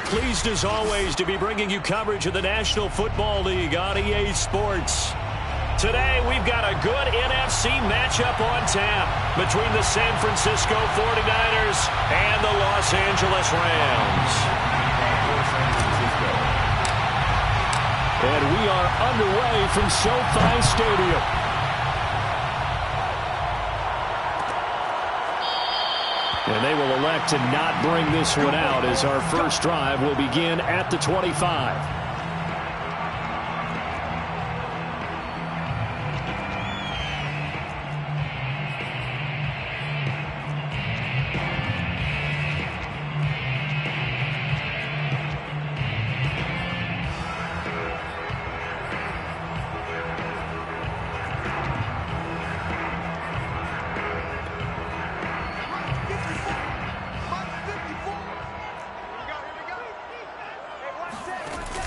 Pleased as always to be bringing you coverage of the National Football League on EA Sports. Today we've got a good NFC matchup on tap between the San Francisco 49ers and the Los Angeles Rams. And we are underway from SoFi Stadium. And they will elect to not bring this one out as our first drive will begin at the 25.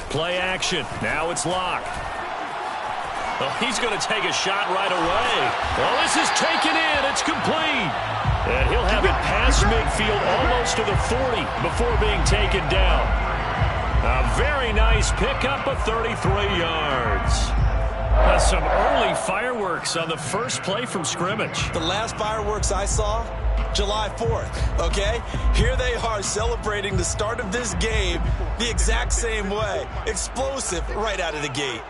Play action. Now it's Locke. Oh, he's going to take a shot right away. Well, this is taken in. It's complete. And he'll have it past midfield almost to the 40 before being taken down. A very nice pickup of 33 yards. Some early fireworks on the first play from scrimmage. The last fireworks I saw, July 4th, okay? Here they are celebrating the start of this game the exact same way. Explosive right out of the gate.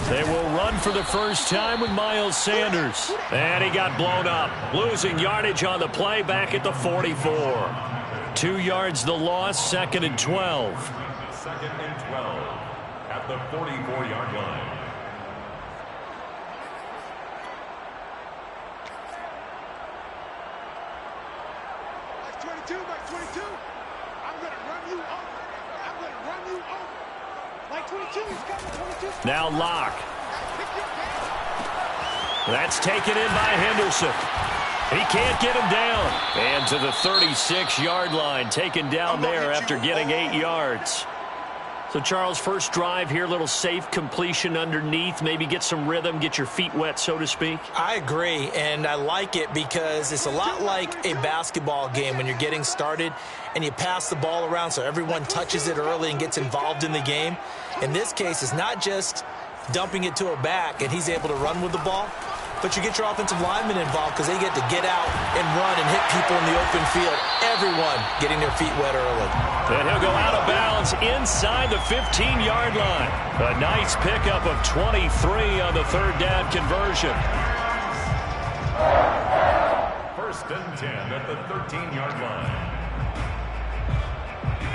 They will run for the first time with Miles Sanders. And he got blown up, losing yardage on the play back at the 44. 2 yards the loss, 2nd and 12. 2nd and 12 at the 44-yard line. Now Locke. That's taken in by Henderson. He can't get him down. And to the 36-yard line, taken down there after getting 8 yards. So, Charles, first drive here, little safe completion underneath, maybe get some rhythm, get your feet wet, so to speak. I agree, and I like it because it's a lot like a basketball game when you're getting started and you pass the ball around so everyone touches it early and gets involved in the game. In this case, it's not just dumping it to a back and he's able to run with the ball, but you get your offensive linemen involved because they get to get out and run and hit people in the open field. Everyone getting their feet wet early. And he'll go out of bounds inside the 15-yard line. A nice pickup of 23 on the third down conversion. 1st and 10 at the 13-yard line.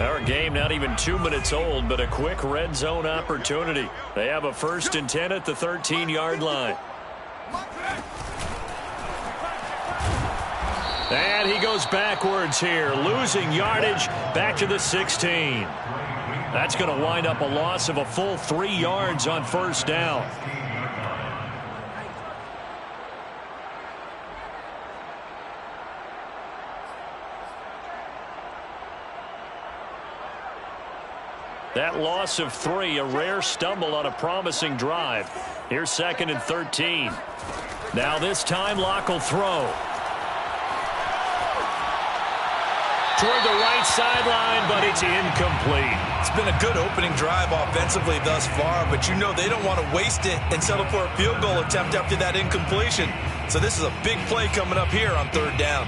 Our game not even 2 minutes old, but a quick red zone opportunity. They have a 1st and 10 at the 13-yard line. And he goes backwards here, losing yardage back to the 16. That's going to wind up a loss of a full 3 yards on 1st down. That loss of 3, a rare stumble on a promising drive. Here's 2nd and 13. Now this time Locke will throw. Toward the right sideline, but it's incomplete. It's been a good opening drive offensively thus far, but you know they don't want to waste it and settle for a field goal attempt after that incompletion. So this is a big play coming up here on 3rd down.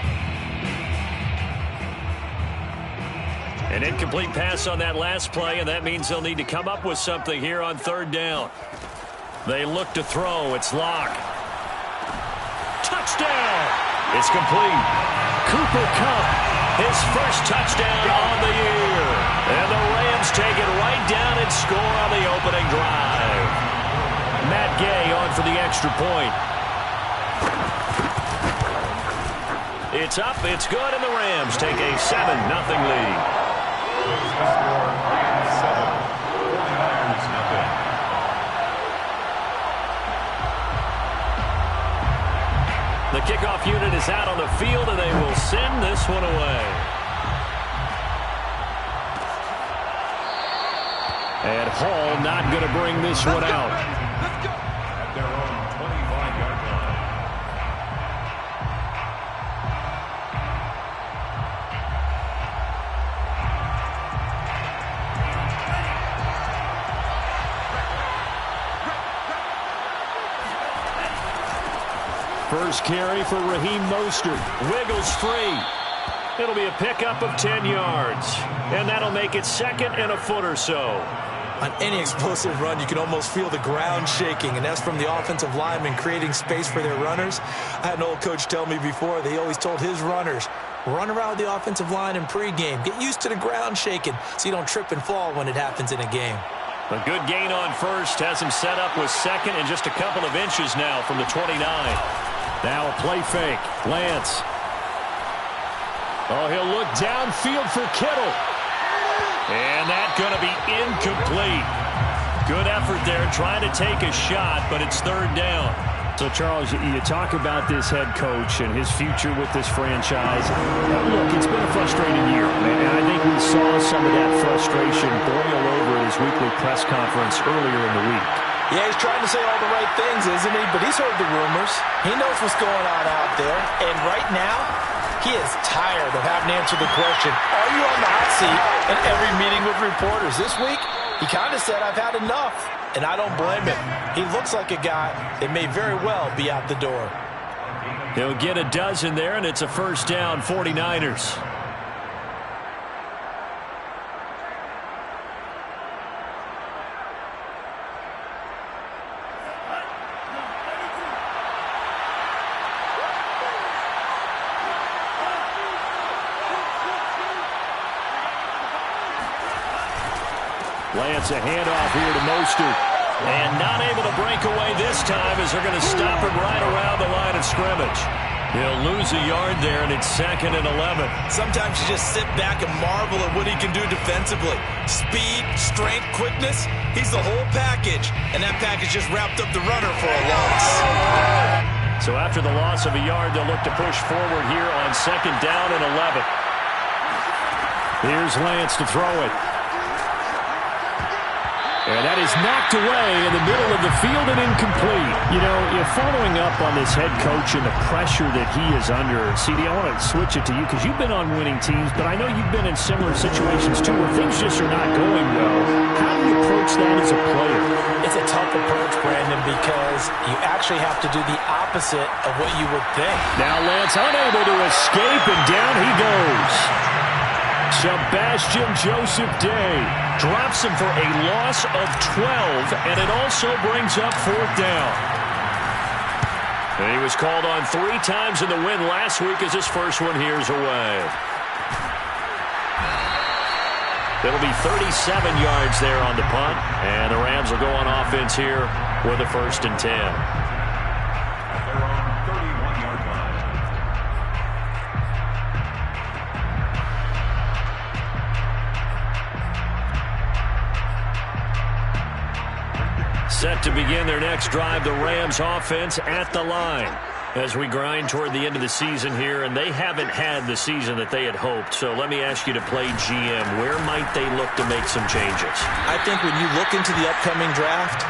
An incomplete pass on that last play, and that means they'll need to come up with something here on 3rd down. They look to throw. It's Locke. Touchdown! It's complete. Cooper Kupp, his first touchdown on the year. And the Rams take it right down and score on the opening drive. Matt Gay on for the extra point. It's up, it's good, and the Rams take a 7-0 lead. The kickoff unit is out on the field, and they will send this one away. And Hall not going to bring this one out. At their own 25-yard line. First carry for Raheem Mostert. Wiggles free. It'll be a pickup of 10 yards. And that'll make it second and a foot or so. On any explosive run, you can almost feel the ground shaking, and that's from the offensive linemen creating space for their runners. I had an old coach tell me before, they always told his runners, run around the offensive line in pregame. Get used to the ground shaking so you don't trip and fall when it happens in a game. A good gain on first has him set up with second and just a couple of inches now from the 29. Now a play fake. Lance. Oh, he'll look downfield for Kittle. And that's going to be incomplete. Good effort there trying to take a shot, but it's third down. So, Charles, you talk about this head coach and his future with this franchise. Look, it's been a frustrating year, and I think we saw some of that frustration boil over at his weekly press conference earlier in the week. Yeah, he's trying to say all the right things, isn't he? But he's heard the rumors. He knows what's going on out there. And right now, he is tired of having to answer the question, are you on the hot seat in every meeting with reporters? This week, he kind of said, I've had enough. And I don't blame him. He looks like a guy that may very well be out the door. He'll get a dozen there, and it's a first down, 49ers. Lance, a handoff here to Mostert. And not able to break away this time as they're going to stop him right around the line of scrimmage. He'll lose a yard there, and it's second and 11. Sometimes you just sit back and marvel at what he can do defensively. Speed, strength, quickness, he's the whole package. And that package just wrapped up the runner for a loss. So after the loss of a yard, they'll look to push forward here on second down and 11. Here's Lance to throw it. And that is knocked away in the middle of the field and incomplete. You know, you're following up on this head coach and the pressure that he is under. CD, I want to switch it to you because you've been on winning teams, but I know you've been in similar situations too where things just are not going well. How do you approach that as a player? It's a tough approach, Brandon, because you actually have to do the opposite of what you would think. Now Lance unable to escape, and down he goes. Sebastian Joseph Day drops him for a loss of 12, and it also brings up fourth down. And he was called on 3 times in the win last week as his first one here's away. It'll be 37 yards there on the punt, and the Rams will go on offense here with a first and 10. At their own 31-yard line. Set to begin their next drive, the Rams offense at the line as we grind toward the end of the season here, and they haven't had the season that they had hoped. So let me ask you to play GM. Where might they look to make some changes? I think when you look into the upcoming draft,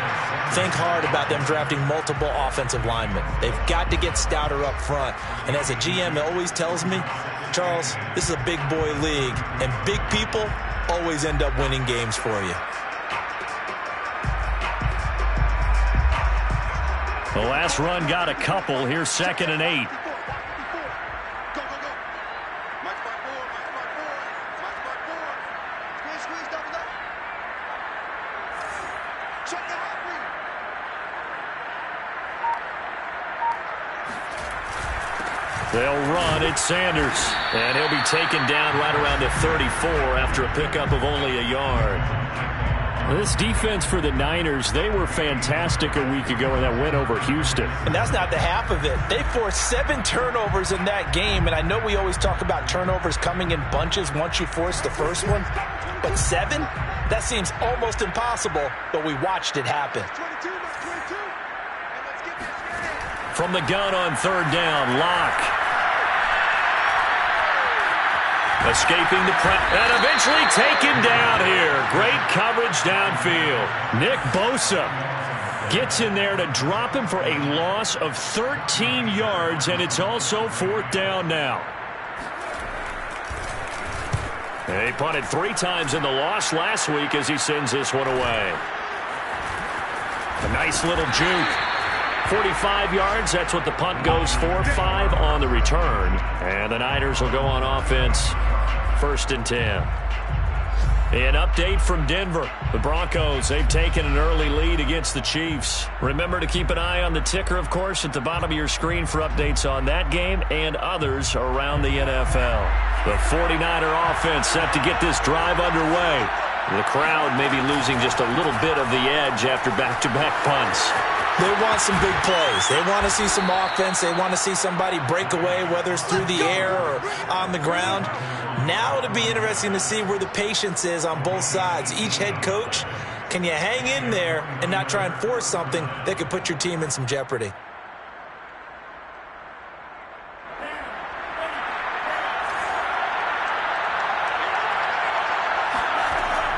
think hard about them drafting multiple offensive linemen. They've got to get stouter up front. And as a GM, it always tells me, Charles, this is a big boy league, and big people always end up winning games for you. The last run got a couple. Here's second and 8. They'll run. It's Sanders. And he'll be taken down right around the 34 after a pickup of only a yard. This defense for the Niners, they were fantastic a week ago in that win over Houston. And that's not the half of it. They forced 7 turnovers in that game, and I know we always talk about turnovers coming in bunches once you force the first one, but 7? That seems almost impossible, but we watched it happen. From the gun on third down, Locke. Escaping the press, and eventually taken down here. Great coverage downfield. Nick Bosa gets in there to drop him for a loss of 13 yards, and it's also fourth down now. And he punted 3 times in the loss last week as he sends this one away. A nice little juke. 45 yards, that's what the punt goes for. 5 on the return. And the Niners will go on offense. 1st and 10. An update from Denver. The Broncos, they've taken an early lead against the Chiefs. Remember to keep an eye on the ticker, of course, at the bottom of your screen for updates on that game and others around the NFL. The 49er offense set to get this drive underway. The crowd may be losing just a little bit of the edge after back-to-back punts. They want some big plays. They want to see some offense. They want to see somebody break away, whether it's through the air or on the ground. Now it'll be interesting to see where the patience is on both sides. Each head coach, can you hang in there and not try and force something that could put your team in some jeopardy?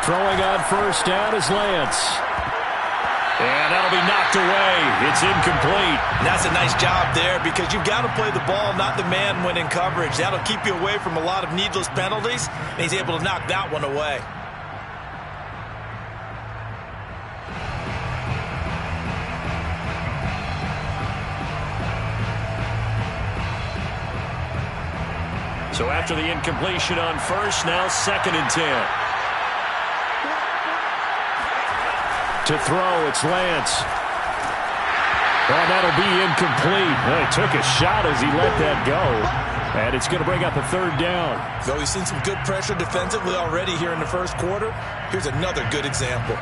Throwing on first down is Lance. And that'll be knocked away. It's incomplete. And that's a nice job there because you've got to play the ball, not the man when in coverage. That'll keep you away from a lot of needless penalties, and he's able to knock that one away. So after the incompletion on first, now 2nd and 10. To throw, it's Lance. And that'll be incomplete. Well, he took a shot as he let that go. And it's going to bring up a 3rd down. So we've seen some good pressure defensively already here in the first quarter. Here's another good example.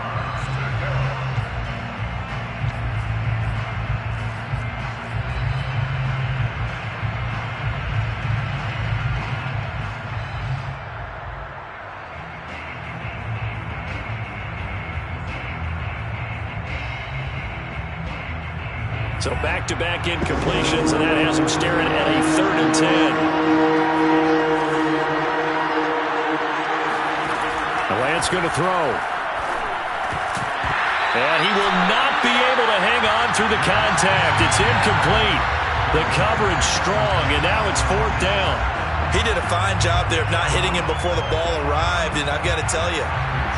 So back-to-back incompletions, and that has him staring at a 3rd and 10. Lance going to throw. And he will not be able to hang on through the contact. It's incomplete. The coverage strong, and now it's 4th down. He did a fine job there of not hitting him before the ball arrived, and I've got to tell you,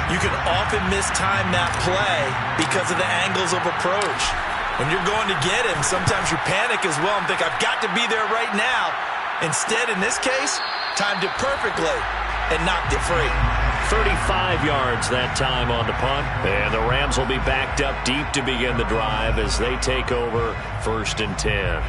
you can often mistime that play because of the angles of approach. When you're going to get him, sometimes you panic as well and think, I've got to be there right now. Instead, in this case, timed it perfectly and knocked it free. 35 yards that time on the punt. And the Rams will be backed up deep to begin the drive as they take over 1st and 10.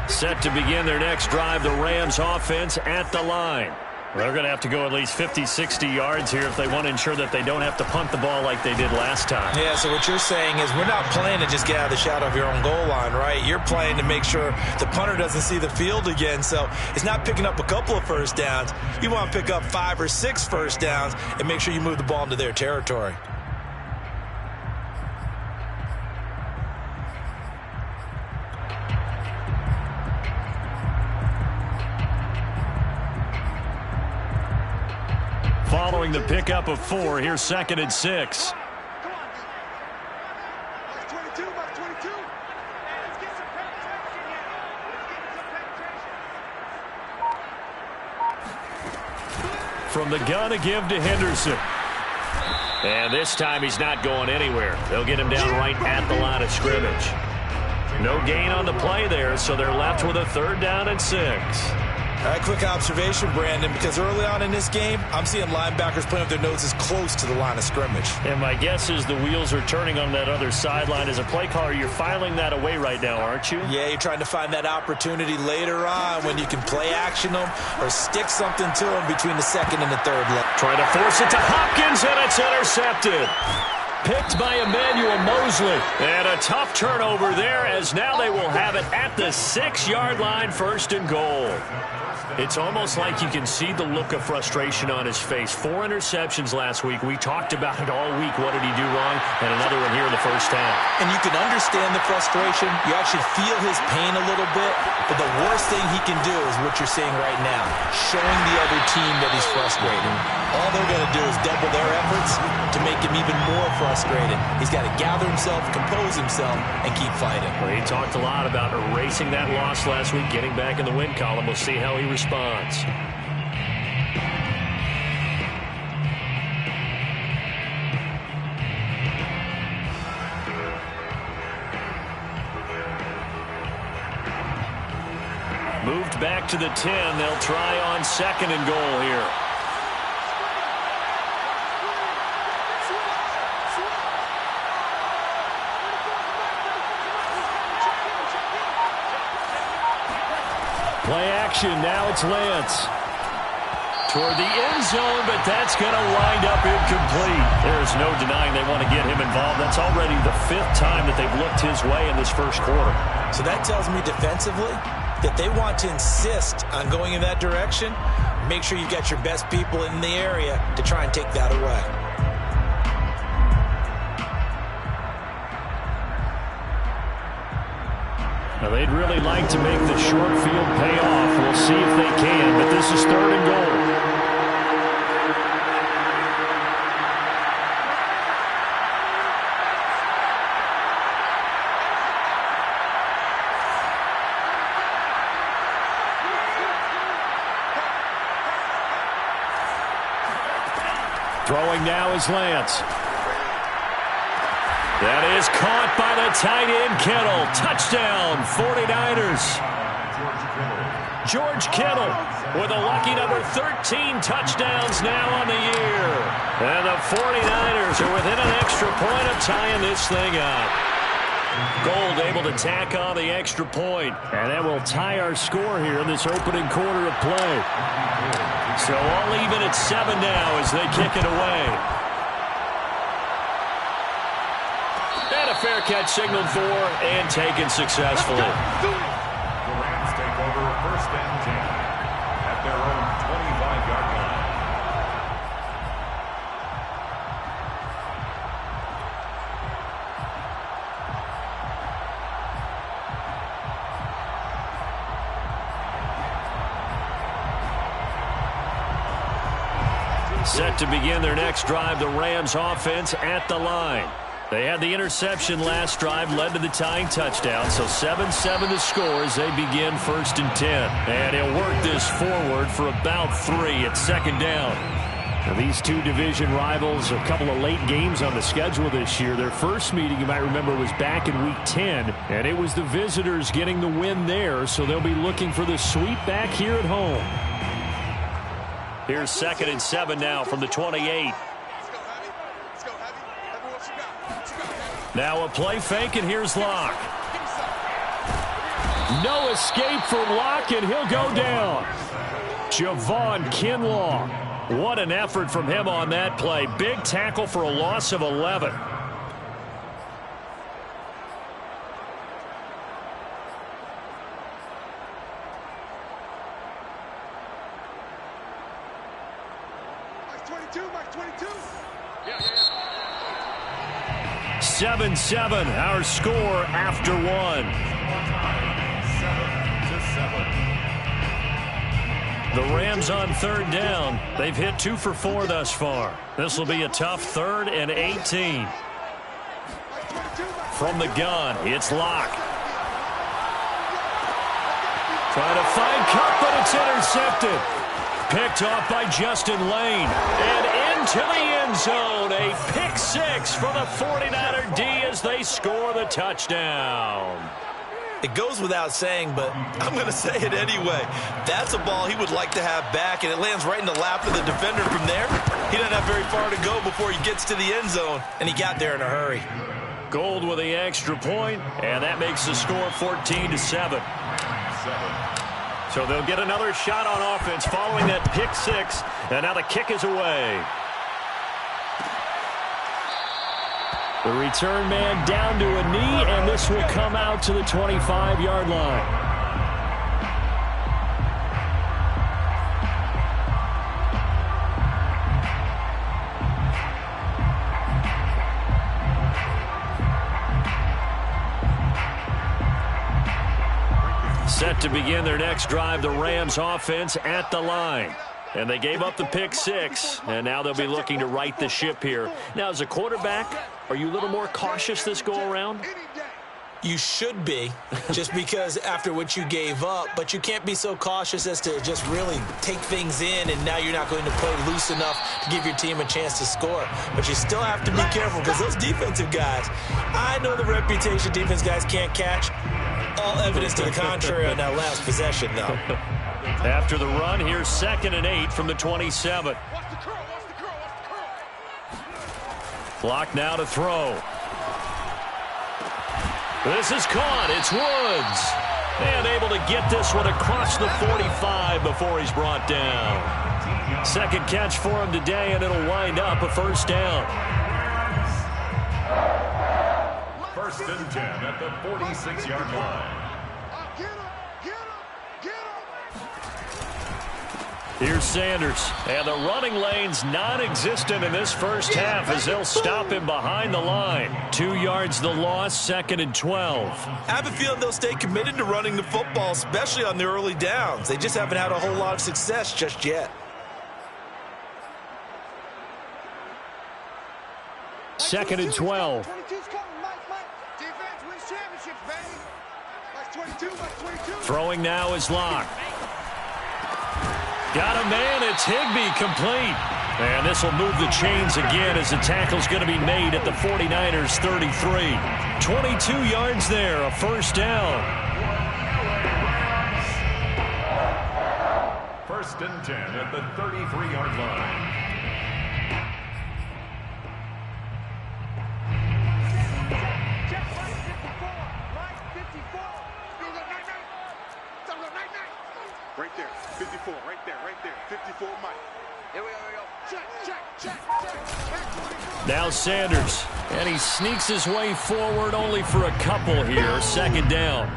Set to begin their next drive, the Rams offense at the line. They're going to have to go at least 50, 60 yards here if they want to ensure that they don't have to punt the ball like they did last time. Yeah, so what you're saying is we're not playing to just get out of the shadow of your own goal line, right? You're playing to make sure the punter doesn't see the field again. So it's not picking up a couple of first downs. You want to pick up 5 or 6 first downs and make sure you move the ball into their territory. Following the pickup of 4, here's 2nd and 6. From the gun, a give to Henderson. And this time he's not going anywhere. They'll get him down right at the line of scrimmage. No gain on the play there, so they're left with a 3rd down and 6. All right, quick observation, Brandon, because early on in this game, I'm seeing linebackers playing with their noses close to the line of scrimmage. And my guess is the wheels are turning on that other sideline. As a play caller, you're filing that away right now, aren't you? Yeah, you're trying to find that opportunity later on when you can play action them or stick something to them between the 2nd and the 3rd leg. Trying to force it to Hopkins, and it's intercepted. Picked by Emmanuel Mosley. And a tough turnover there, as now they will have it at the 6-yard line, 1st and goal. It's almost like you can see the look of frustration on his face. 4 interceptions last week. We talked about it all week. What did he do wrong? And another one here in the first half. And you can understand the frustration. You actually feel his pain a little bit. But the worst thing he can do is what you're seeing right now, showing the other team that he's frustrated. All they're going to do is double their efforts to make him even more frustrated. He's got to gather himself, compose himself, and keep fighting. Well, he talked a lot about erasing that loss last week, getting back in the win column. We'll see how he responds. Moved back to the 10. They'll try on 2nd and goal here. Play action, now it's Lance. Toward the end zone, but that's going to wind up incomplete. There's no denying they want to get him involved. That's already the 5th time that they've looked his way in this first quarter. So that tells me defensively that they want to insist on going in that direction. Make sure you've got your best people in the area to try and take that away. Now, they'd really like to make the short field pay off. We'll see if they can, but this is 3rd and goal. Throwing now is Lance. That is caught by the tight end, Kittle. Touchdown, 49ers. George Kittle with a lucky number 13 touchdowns now on the year. And the 49ers are within an extra point of tying this thing up. Gold able to tack on the extra point. And that will tie our score here in this opening quarter of play. So all even at 7 now as they kick it away. And a fair catch signaled for and taken successfully. The Rams take over 1st and 10 at their own 25-yard line. Set to begin their next drive, the Rams offense at the line. They had the interception last drive, led to the tying touchdown, so 7-7 the score as they begin 1st and 10. And he'll work this forward for about 3 at 2nd down. Now, these two division rivals, a couple of late games on the schedule this year. Their first meeting, you might remember, was back in Week 10, and it was the visitors getting the win there, so they'll be looking for the sweep back here at home. Here's 2nd and 7 now from the 28. Now a play fake, and here's Locke. No escape for Locke, and he'll go down. Javon Kinlaw. What an effort from him on that play. Big tackle for a loss of 11. Mike 22. 7-7, our score after 1. 7-7. The Rams on 3rd down. They've hit 2 for 4 thus far. This will be a tough 3rd and 18. From the gun, it's Locke. Trying to find Cup, but it's intercepted. Picked off by Justin Lane. And into the end zone. A pick 6 for the 49er D as they score the touchdown. It goes without saying, but I'm going to say it anyway. That's a ball he would like to have back, and it lands right in the lap of the defender from there. He doesn't have very far to go before he gets to the end zone, and he got there in a hurry. Gold with the extra point, and that makes the score 14-7. So they'll get another shot on offense following that pick 6, and now the kick is away. The return man down to a knee, and this will come out to the 25-yard line. Set to begin their next drive, the Rams offense at the line. And they gave up the pick 6, and now they'll be looking to right the ship here. Now, as a quarterback, are you a little more cautious this go-around? You should be, just because after what you gave up, but you can't be so cautious as to just really take things in, and now you're not going to play loose enough to give your team a chance to score. But you still have to be careful, because those defensive guys, I know the reputation defense guys can't catch. All evidence to the contrary on that last possession, though. After the run, here's 2nd and 8 from the 27. Clock now to throw. This is caught. It's Woods. And able to get this one across the 45 before he's brought down. Second catch for him today, and it'll wind up a first down. 1st and 10 at the 46-yard line. Here's Sanders, and the running lane's non-existent in this first half as they'll stop him behind the line. 2 yards the loss, 2nd and 12. I have a feeling they'll stay committed to running the football, especially on the early downs. They just haven't had a whole lot of success just yet. 2nd and 12. Throwing now is Locke. Got a man, it's Higbee, complete. And this will move the chains again as the tackle's going to be made at the 49ers' 33. 22 yards there, a first down. 1st and 10 at the 33-yard line. Right there, 54, right there, 54, Mike. Here we go, Check. Now Sanders, and he sneaks his way forward only for a couple here, 2nd down.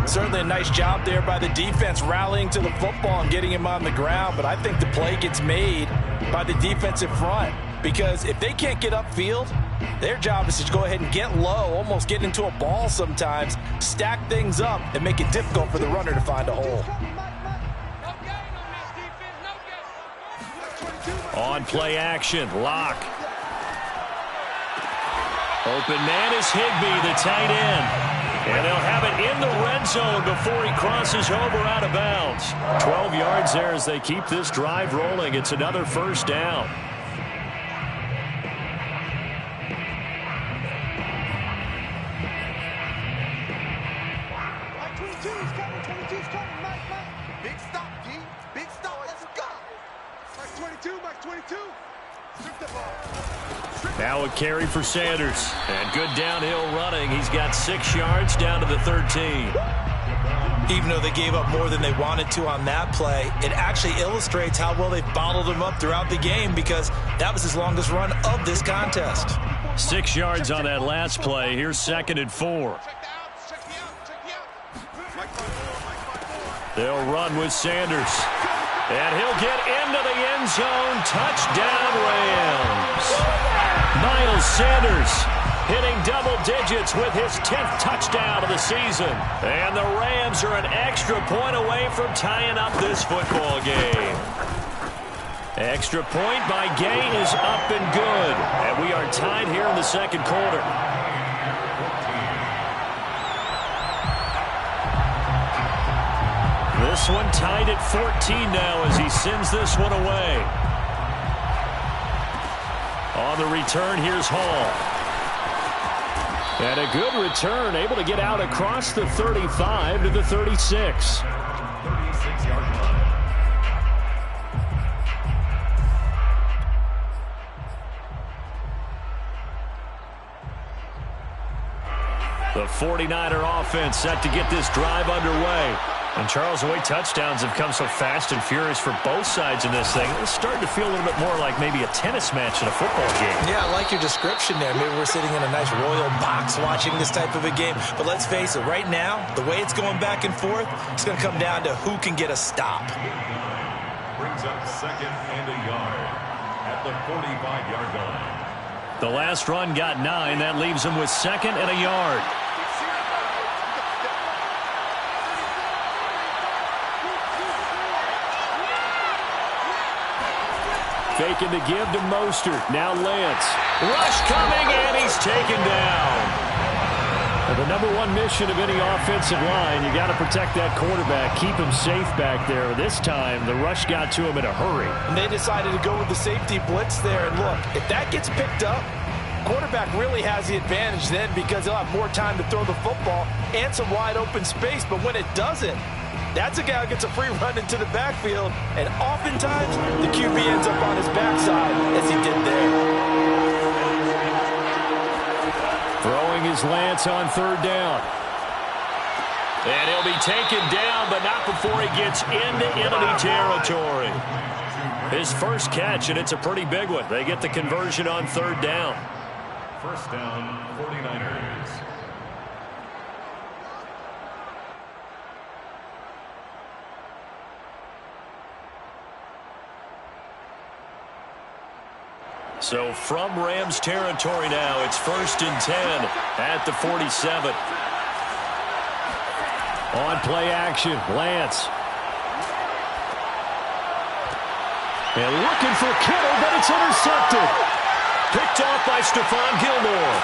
Certainly a nice job there by the defense rallying to the football and getting him on the ground, but I think the play gets made by the defensive front because if they can't get upfield, their job is to go ahead and get low, almost get into a ball sometimes, stack things up, and make it difficult for the runner to find a hole. On play action, Locke. Open man is Higbee, the tight end. And they'll have it in the red zone before he crosses over out of bounds. 12 yards there as they keep this drive rolling. It's another first down. Now a carry for Sanders. And good downhill running. He's got 6 yards down to the 13. Even though they gave up more than they wanted to on that play, it actually illustrates how well they've bottled him up throughout the game because that was his longest run of this contest. 6 yards on that last play. Here's 2nd and 4. They'll run with Sanders. And he'll get into the end zone. Touchdown, Rams. Miles Sanders hitting double digits with his 10th touchdown of the season. And the Rams are an extra point away from tying up this football game. Extra point by Gay is up and good. And we are tied here in the second quarter. This one tied at 14 now as he sends this one away. On the return, here's Hall. And a good return, able to get out across the 35 to the 36. 36-yard line. The 49er offense set to get this drive underway. And, Charles, the way touchdowns have come so fast and furious for both sides in this thing, it's starting to feel a little bit more like maybe a tennis match in a football game. Yeah, I like your description there. Maybe we're sitting in a nice royal box watching this type of a game. But let's face it, right now, the way it's going back and forth, it's going to come down to who can get a stop. Brings up 2nd and a yard at the 45-yard line. The last run got 9. That leaves him with 2nd and a yard. Faking the give to Mostert. Now Lance. Rush coming, and he's taken down. The number one mission of any offensive line, you got to protect that quarterback, keep him safe back there. This time, the rush got to him in a hurry. And they decided to go with the safety blitz there. And look, if that gets picked up, quarterback really has the advantage then because he'll have more time to throw the football and some wide open space. But when it doesn't, that's a guy who gets a free run into the backfield. And oftentimes, the QB ends up on his backside as he did there. Throwing his Lance on 3rd down. And he'll be taken down, but not before he gets into enemy territory. His first catch, and it's a pretty big one. They get the conversion on 3rd down. First down, 49ers. So from Rams territory now, it's 1st and 10 at the 47. On play action, Lance. And looking for Kittle, but it's intercepted. Picked off by Stephon Gilmore.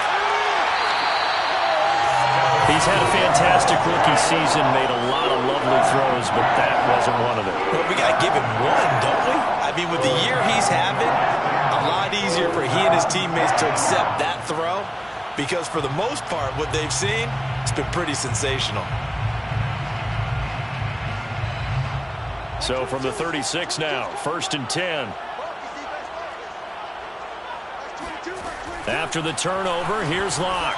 He's had a fantastic rookie season, made a lot of lovely throws, but that wasn't one of them. Well, we got to give him one, don't we? I mean, with the year he's having, a lot easier for he and his teammates to accept that throw because for the most part, what they've seen, it's been pretty sensational. So from the 36 now, 1st and 10. After the turnover, here's Locke.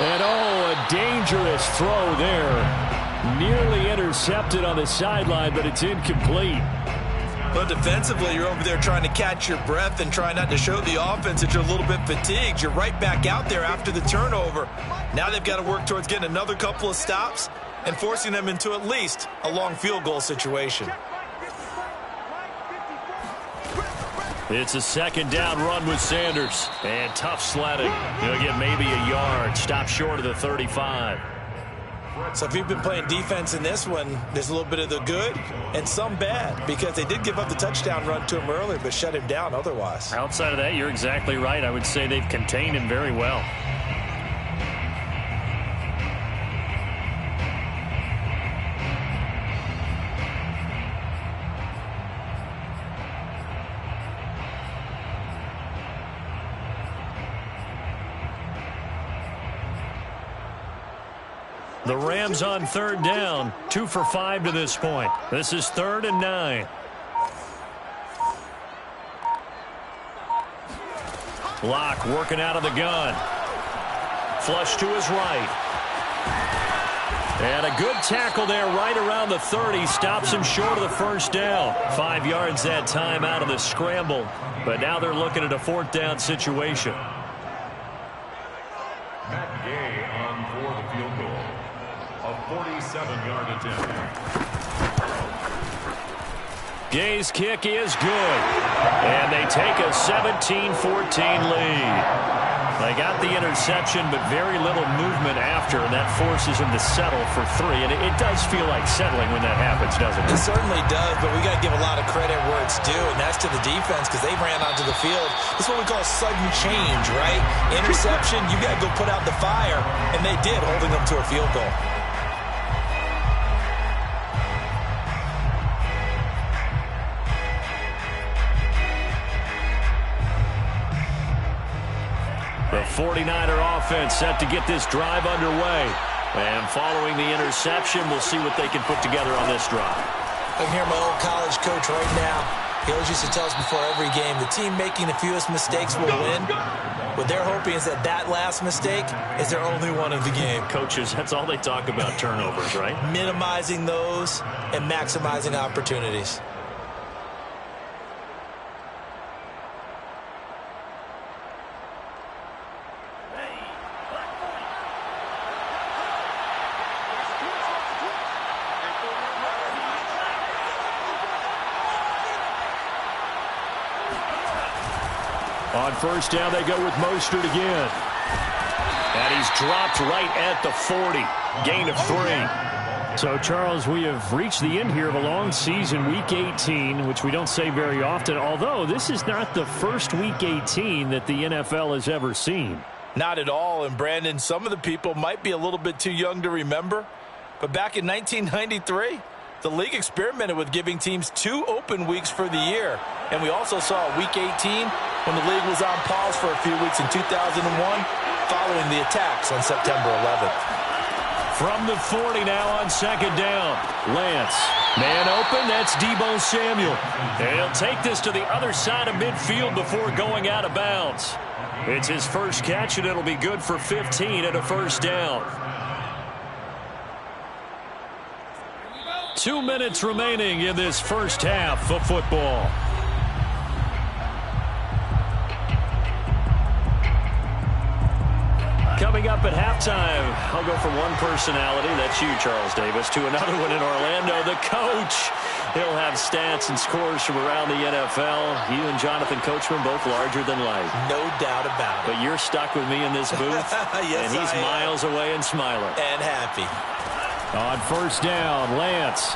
And oh, a dangerous throw there. Nearly intercepted on the sideline, but it's incomplete. But defensively, you're over there trying to catch your breath and try not to show the offense that you're a little bit fatigued. You're right back out there after the turnover. Now they've got to work towards getting another couple of stops and forcing them into at least a long field goal situation. It's a 2nd down run with Sanders. And tough sledding. He'll get maybe a yard. Stop short of the 35. So if you've been playing defense in this one, there's a little bit of the good and some bad because they did give up the touchdown run to him earlier but shut him down otherwise. Outside of that, you're exactly right. I would say they've contained him very well. The Rams on 3rd down, 2 for 5 to this point. This is 3rd and 9. Locke working out of the gun. Flush to his right. And a good tackle there right around the 30. Stops him short of the 1st down. 5 yards that time out of the scramble. But now they're looking at a 4th down situation. Matt Gay on for the field goal. A 47-yard attempt. Gay's kick is good. And they take a 17-14 lead. They got the interception, but very little movement after, and that forces him to settle for 3. And it does feel like settling when that happens, doesn't it? It certainly does, but we got to give a lot of credit where it's due, and that's to the defense because they ran onto the field. This is what we call sudden change, right? Interception, you got to go put out the fire, and they did, holding them to a field goal. The 49er offense set to get this drive underway. And following the interception, we'll see what they can put together on this drive. I can hear my old college coach right now. He always used to tell us before every game, the team making the fewest mistakes will win. What they're hoping is that last mistake is their only one of the game. Coaches, that's all they talk about, turnovers, right? Minimizing those and maximizing opportunities. On first down, they go with Mostert again. And he's dropped right at the 40. Gain of 3. So, Charles, we have reached the end here of a long season, Week 18, which we don't say very often, although this is not the first Week 18 that the NFL has ever seen. Not at all, and Brandon, some of the people might be a little bit too young to remember, but back in 1993, the league experimented with giving teams 2 open weeks for the year, and we also saw Week 18 when the league was on pause for a few weeks in 2001 following the attacks on September 11th. From the 40 now on second down. Lance. Man open, that's Deebo Samuel. And he'll take this to the other side of midfield before going out of bounds. It's his first catch, and it'll be good for 15 and a first down. 2 minutes remaining in this first half of football. Coming up at halftime, I'll go from one personality, that's you, Charles Davis, to another one in Orlando, the coach. He'll have stats and scores from around the NFL. You and Jonathan Coachman both larger than life. No doubt about it. But you're stuck with me in this booth, yes, and he's miles away and smiling. And happy. On first down, Lance.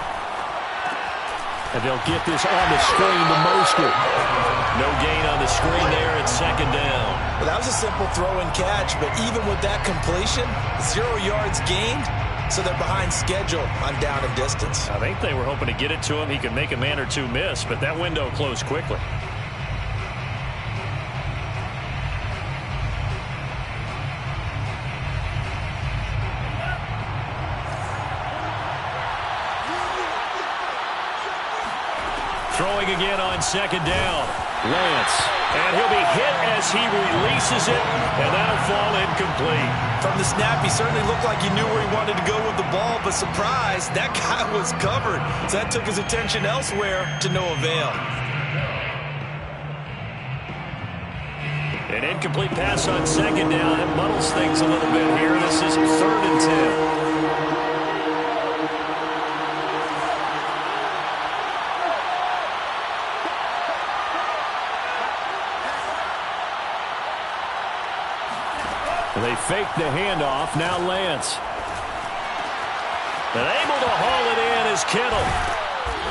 And they'll get this on the screen to Mostert. No gain on the screen there at second down. Well, that was a simple throw and catch, but even with that completion, 0 yards gained, so they're behind schedule on down and distance. I think they were hoping to get it to him. He could make a man or two miss, but that window closed quickly. Throwing again on second down. Lance. And he'll be hit as he releases it, and that'll fall incomplete. From the snap, he certainly looked like he knew where he wanted to go with the ball, but surprise, that guy was covered. So that took his attention elsewhere to no avail. An incomplete pass on second down. It muddles things a little bit here. This is 3rd and 10. They fake the handoff. Now Lance. And able to haul it in is Kittle.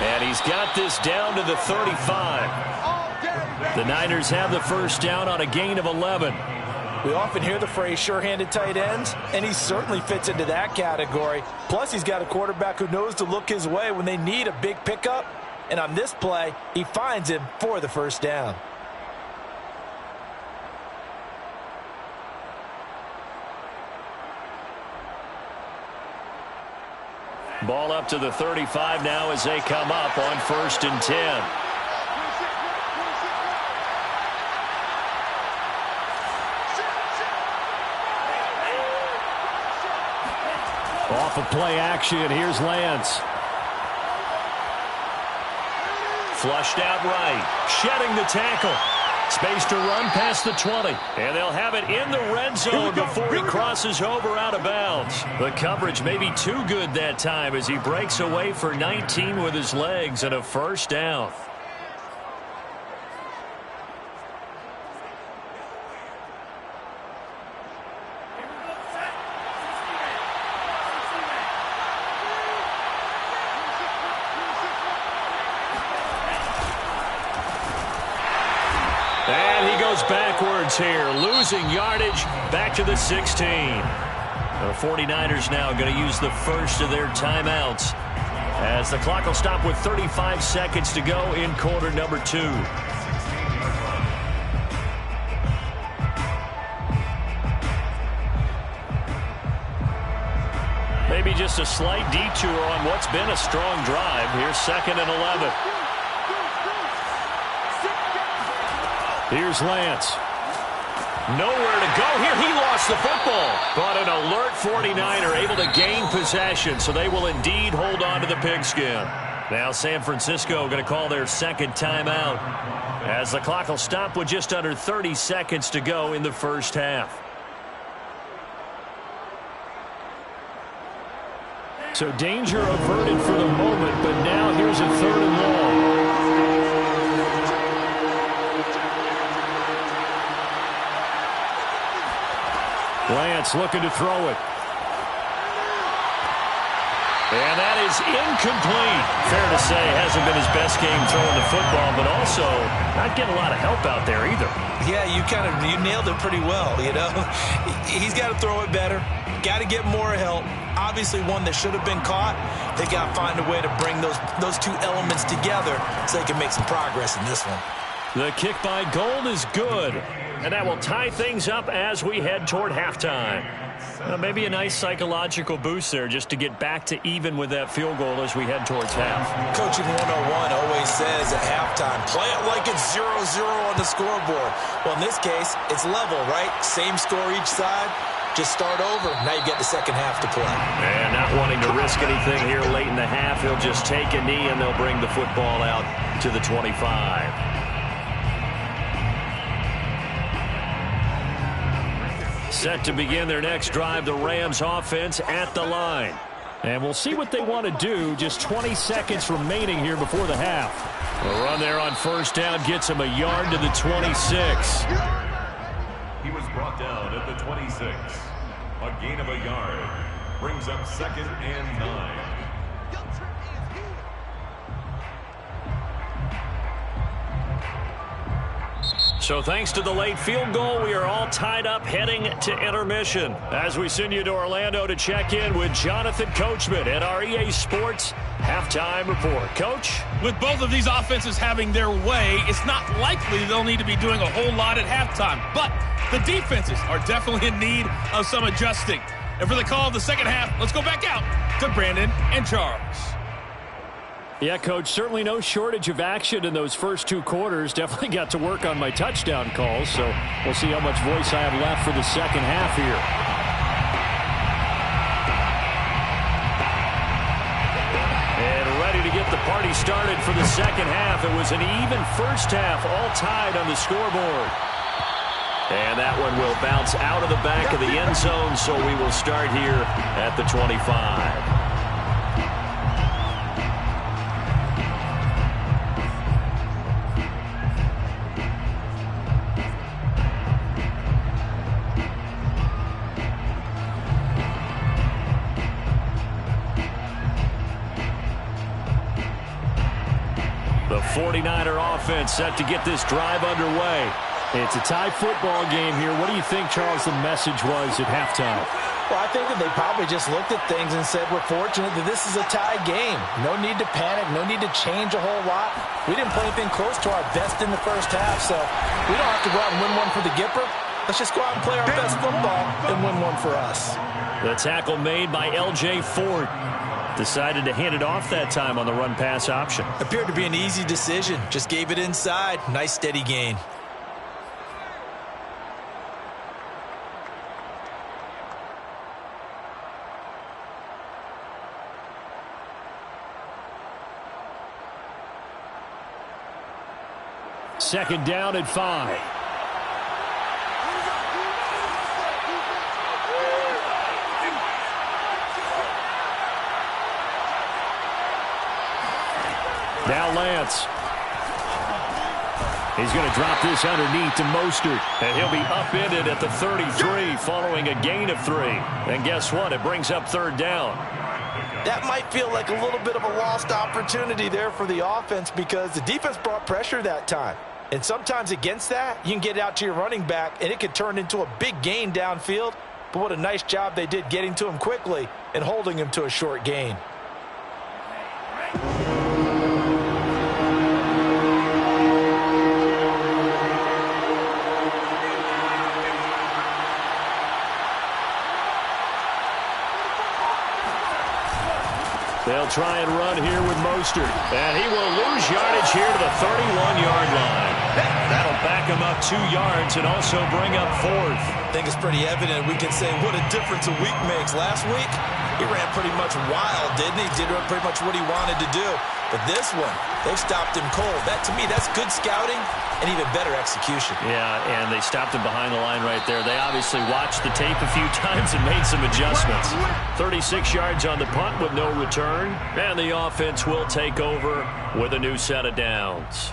And he's got this down to the 35. The Niners have the first down on a gain of 11. We often hear the phrase sure-handed tight ends, and he certainly fits into that category. Plus, he's got a quarterback who knows to look his way when they need a big pickup. And on this play, he finds him for the first down. Ball up to the 35 now as they come up on 1st and 10. Off of play action, here's Lance. Flushed out right, shedding the tackle. Space to run past the 20. And they'll have it in the red zone before he crosses over out of bounds. The coverage may be too good that time as he breaks away for 19 with his legs and a first down. Backwards here, losing yardage back to the 16. The 49ers now going to use the first of their timeouts as the clock will stop with 35 seconds to go in quarter number 2. Maybe just a slight detour on what's been a strong drive. Here's 2nd and 11. Here's Lance. Nowhere to go here. He lost the football. But an alert 49er able to gain possession, so they will indeed hold on to the pigskin. Now San Francisco going to call their second timeout as the clock will stop with just under 30 seconds to go in the first half. So danger averted for the moment, but now here's a 3rd and long. Lance looking to throw it. And that is incomplete. Fair to say, hasn't been his best game throwing the football, but also not getting a lot of help out there either. Yeah, you nailed it pretty well, you know. He's got to throw it better. Got to get more help. Obviously one that should have been caught. They got to find a way to bring those two elements together so they can make some progress in this one. The kick by Gold is good. And that will tie things up as we head toward halftime. Maybe a nice psychological boost there just to get back to even with that field goal as we head towards half. Coaching 101 always says at halftime, play it like it's 0-0 on the scoreboard. Well, in this case, it's level, right? Same score each side. Just start over. Now you get the second half to play. And not wanting to risk anything here late in the half, he'll just take a knee and they'll bring the football out to the 25. Set to begin their next drive, the Rams offense at the line. And we'll see what they want to do. Just 20 seconds remaining here before the half. A run there on first down gets him a yard to the 26. He was brought down at the 26. A gain of a yard brings up 2nd and 9. So thanks to the late field goal, we are all tied up heading to intermission. As we send you to Orlando to check in with Jonathan Coachman at our EA Sports Halftime Report. Coach? With both of these offenses having their way, it's not likely they'll need to be doing a whole lot at halftime. But the defenses are definitely in need of some adjusting. And for the call of the second half, let's go back out to Brandon and Charles. Yeah, Coach, certainly no shortage of action in those first 2 quarters. Definitely got to work on my touchdown calls, so we'll see how much voice I have left for the second half here. And ready to get the party started for the second half. It was an even first half, all tied on the scoreboard. And that one will bounce out of the back of the end zone, so we will start here at the 25. The 49er offense set to get this drive underway. It's a tie football game here. What do you think, Charles, the message was at halftime? Well, I think that they probably just looked at things and said, we're fortunate that this is a tie game. No need to panic. No need to change a whole lot. We didn't play anything close to our best in the first half, so we don't have to go out and win one for the Gipper. Let's just go out and play our best football and win one for us. The tackle made by L.J. Ford. Decided to hand it off that time on the run-pass option. Appeared to be an easy decision. Just gave it inside. Nice steady gain. Second down and 5. Now Lance. He's going to drop this underneath to Mostert. And he'll be upended at the 33 following a gain of 3. And guess what? It brings up third down. That might feel like a little bit of a lost opportunity there for the offense because the defense brought pressure that time. And sometimes against that, you can get out to your running back, and it could turn into a big gain downfield. But what a nice job they did getting to him quickly and holding him to a short gain. They'll try and run here with Mostert. And he will lose yardage here to the 31-yard line. That'll back him up 2 yards and also bring up 4th. I think it's pretty evident. We can say what a difference a week makes. Last week, he ran pretty much wild, didn't he? Did pretty much what he wanted to do. But this one, they've stopped him cold. That, to me, that's good scouting and even better execution. Yeah, and they stopped him behind the line right there. They obviously watched the tape a few times and made some adjustments. 36 yards on the punt with no return. And the offense will take over with a new set of downs.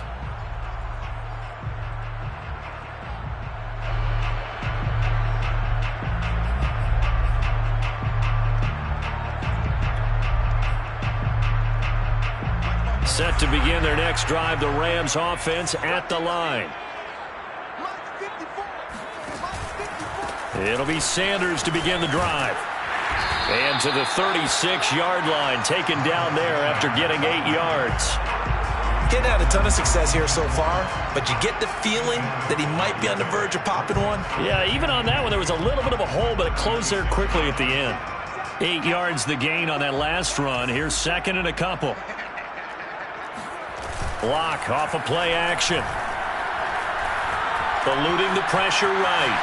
Set to begin their next drive, the Rams offense at the line. It'll be Sanders to begin the drive. And to the 36-yard line, taken down there after getting 8 yards. Getting had a ton of success here so far, but you get the feeling that he might be on the verge of popping one. Yeah, even on that one, there was a little bit of a hole, but it closed there quickly at the end. 8 yards the gain on that last run. Here's second and a couple. Block off of play action. Eluding the pressure right.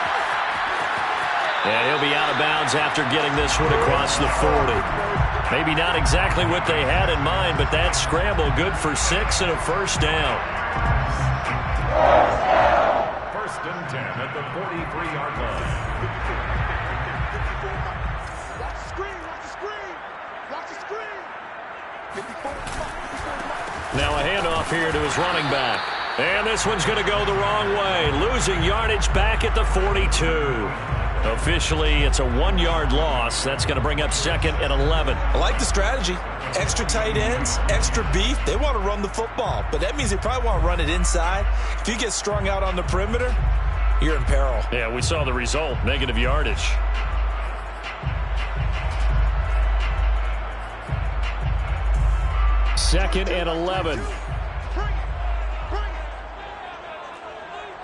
And he'll be out of bounds after getting this one across the 40. Maybe not exactly what they had in mind, but that scramble good for 6 and a first down. First and 10 at the 43-yard line. Watch the screen, watch the screen. Watch the screen. 54. Now a handoff here to his running back. And this one's going to go the wrong way. Losing yardage back at the 42. Officially, it's a 1-yard loss. That's going to bring up second and 11. I like the strategy. Extra tight ends, extra beef. They want to run the football, but that means they probably want to run it inside. If you get strung out on the perimeter, you're in peril. Yeah, we saw the result. Negative yardage. Second and 11. Bring it.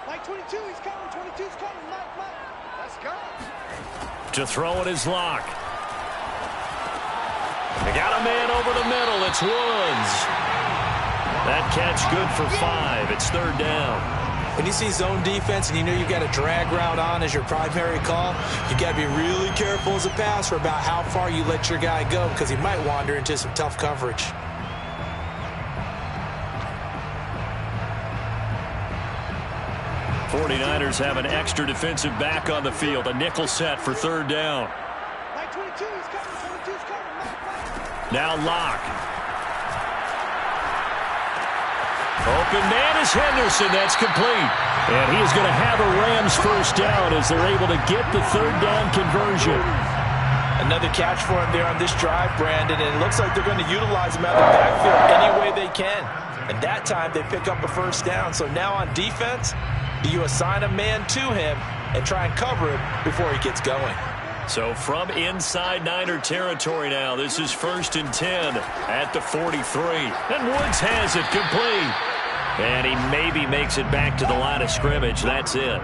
Mike 22, he's coming. 22's coming. Mike. Let's go. To throw it is Locke. They got a man over the middle. It's Woods. That catch good for 5. It's third down. When you see zone defense and you know you've got a drag route on as your primary call, you've got to be really careful as a passer about how far you let your guy go because he might wander into some tough coverage. '49ers have an extra defensive back on the field. A nickel set for third down. Mike 22, he's coming. 22's coming. Mike. Now Locke. Open man is Henderson. That's complete. And he is going to have a Rams first down as they're able to get the third down conversion. Another catch for him there on this drive, Brandon, and it looks like they're going to utilize him out of the backfield any way they can. And that time they pick up a first down. So now on defense, you assign a man to him and try and cover him before he gets going. So from inside Niner territory now, this is first and 10 at the 43. And Woods has it complete. And he maybe makes it back to the line of scrimmage. That's it.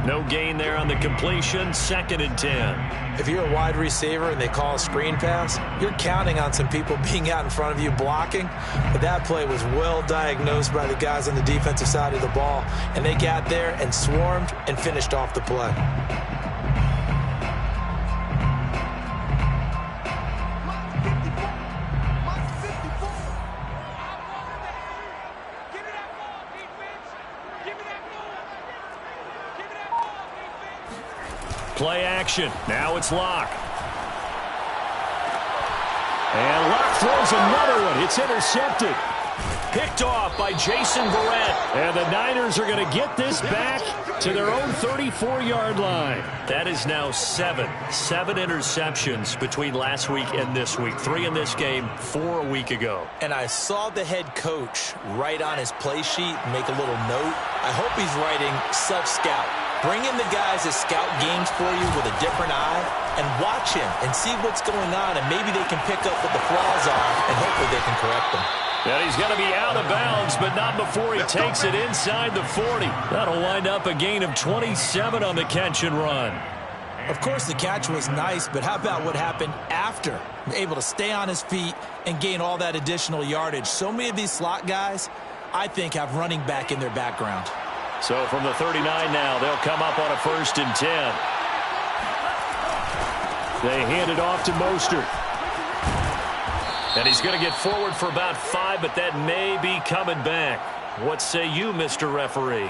No gain there on the completion. Second and 10. If you're a wide receiver and they call a screen pass, you're counting on some people being out in front of you blocking. But that play was well diagnosed by the guys on the defensive side of the ball. And they got there and swarmed and finished off the play. Play action. Now it's Locke. And Locke throws another one. It's intercepted. Picked off by Jason Verrett. And the Niners are going to get this back to their own 34-yard line. That is now 7 interceptions between last week and this week. 3 in this game, 4 a week ago. And I saw the head coach write on his play sheet and make a little note. I hope he's writing self-scout. Bring in the guys that scout games for you with a different eye and watch him and see what's going on, and maybe they can pick up what the flaws are, and hopefully they can correct them. And he's going to be out of bounds, but not before he takes it inside the 40. That'll wind up a gain of 27 on the catch and run. Of course, the catch was nice, but how about what happened after? Able to stay on his feet and gain all that additional yardage. So many of these slot guys, I think, have running back in their background. So from the 39 now, they'll come up on a 1st and 10. They hand it off to Mostert. And he's going to get forward for about 5, but that may be coming back. What say you, Mr. Referee?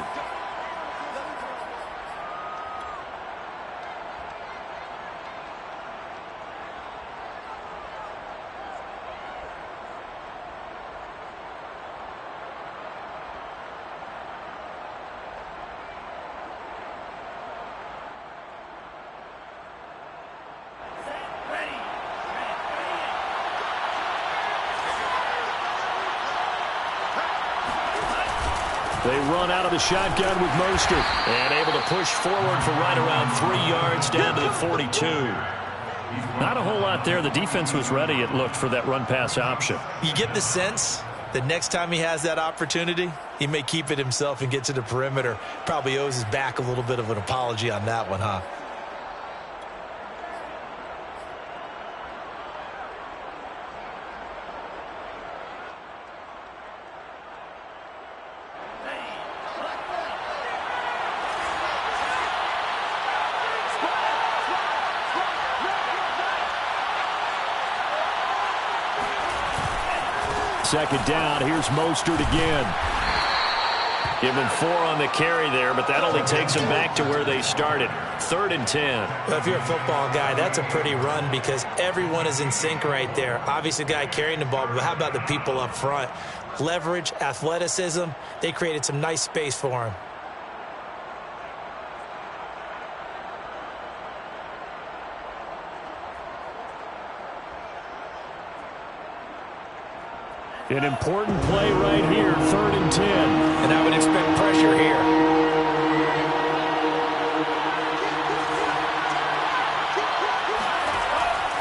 They run out of the shotgun with Mostert. And able to push forward for right around 3 yards down to the 42. Not a whole lot there. The defense was ready, it looked, for that run-pass option. You get the sense that next time he has that opportunity, he may keep it himself and get to the perimeter. Probably owes his back a little bit of an apology on that one, huh? Second down, here's Mostert again. Give him 4 on the carry there, but that only takes them back to where they started. 3rd and 10. Well, if you're a football guy, that's a pretty run because everyone is in sync right there. Obviously, the guy carrying the ball, but how about the people up front? Leverage, athleticism, they created some nice space for him. An important play right here, 3rd and 10. And I would expect pressure here.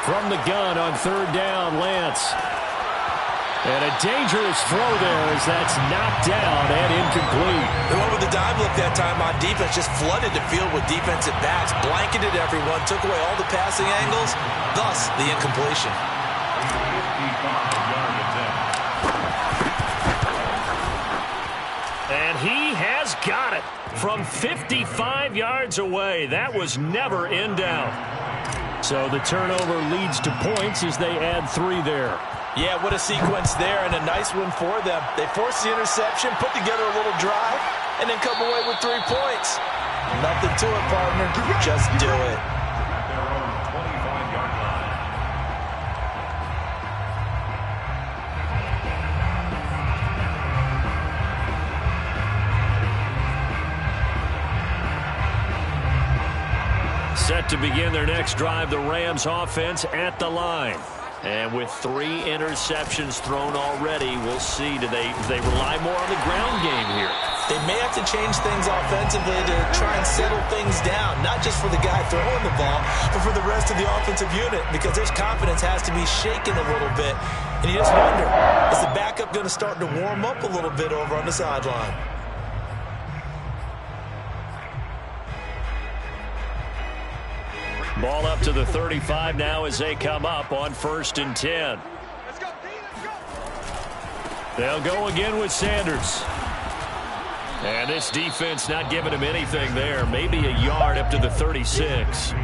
From the gun on 3rd down, Lance. And a dangerous throw there as that's knocked down and incomplete. They went with the dime look that time on defense, just flooded the field with defensive backs, blanketed everyone, took away all the passing angles, thus the incompletion. And he has got it from 55 yards away. That was never in doubt. So the turnover leads to points as they add 3 there. Yeah, what a sequence there and a nice one for them. They forced the interception, put together a little drive, and then come away with 3 points. Nothing to it, partner. Just do it. Set to begin their next drive, the Rams offense at the line. And with 3 interceptions thrown already, we'll see. Do they rely more on the ground game here? They may have to change things offensively to try and settle things down, not just for the guy throwing the ball, but for the rest of the offensive unit, because their confidence has to be shaken a little bit. And you just wonder, is the backup going to start to warm up a little bit over on the sideline? Ball up to the 35 now as they come up on 1st and 10. They'll go again with Sanders. And this defense not giving him anything there. Maybe a yard up to the 36.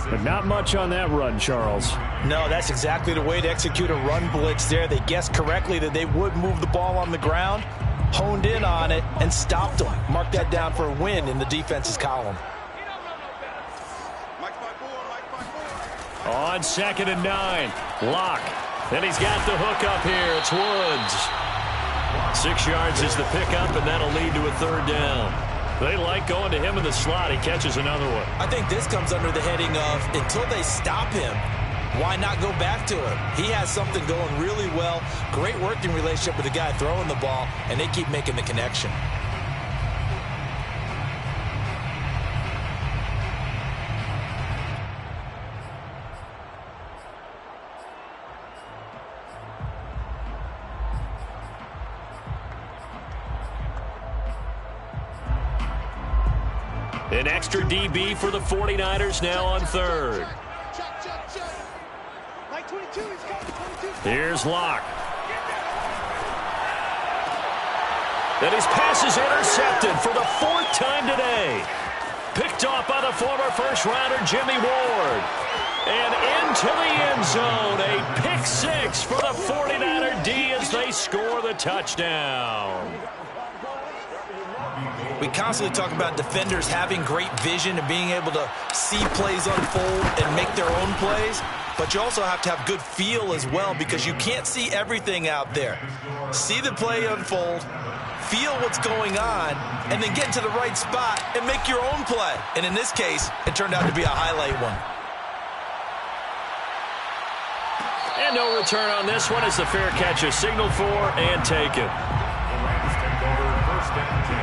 But not much on that run, Charles. No, that's exactly the way to execute a run blitz there. They guessed correctly that they would move the ball on the ground, honed in on it, and stopped them. Mark that down for a win in the defense's column. On 2nd and 9, Locke. And he's got the hook up here. It's Woods. 6 yards is the pickup, and that'll lead to a 3rd down. They like going to him in the slot. He catches another one. I think this comes under the heading of, until they stop him, why not go back to him? He has something going really well. Great working relationship with the guy throwing the ball, and they keep making the connection. An extra DB for the 49ers now on 3rd. Here's Locke. And his pass is intercepted for the 4th time today. Picked off by the former first-rounder Jimmy Ward. And into the end zone, a pick 6 for the 49er D as they score the touchdown. We constantly talk about defenders having great vision and being able to see plays unfold and make their own plays. But you also have to have good feel as well, because you can't see everything out there. See the play unfold, feel what's going on, and then get into the right spot and make your own play. And in this case, it turned out to be a highlight one. And no return on this one as the fair catch is signaled for and taken. The Rams take over 1st and 10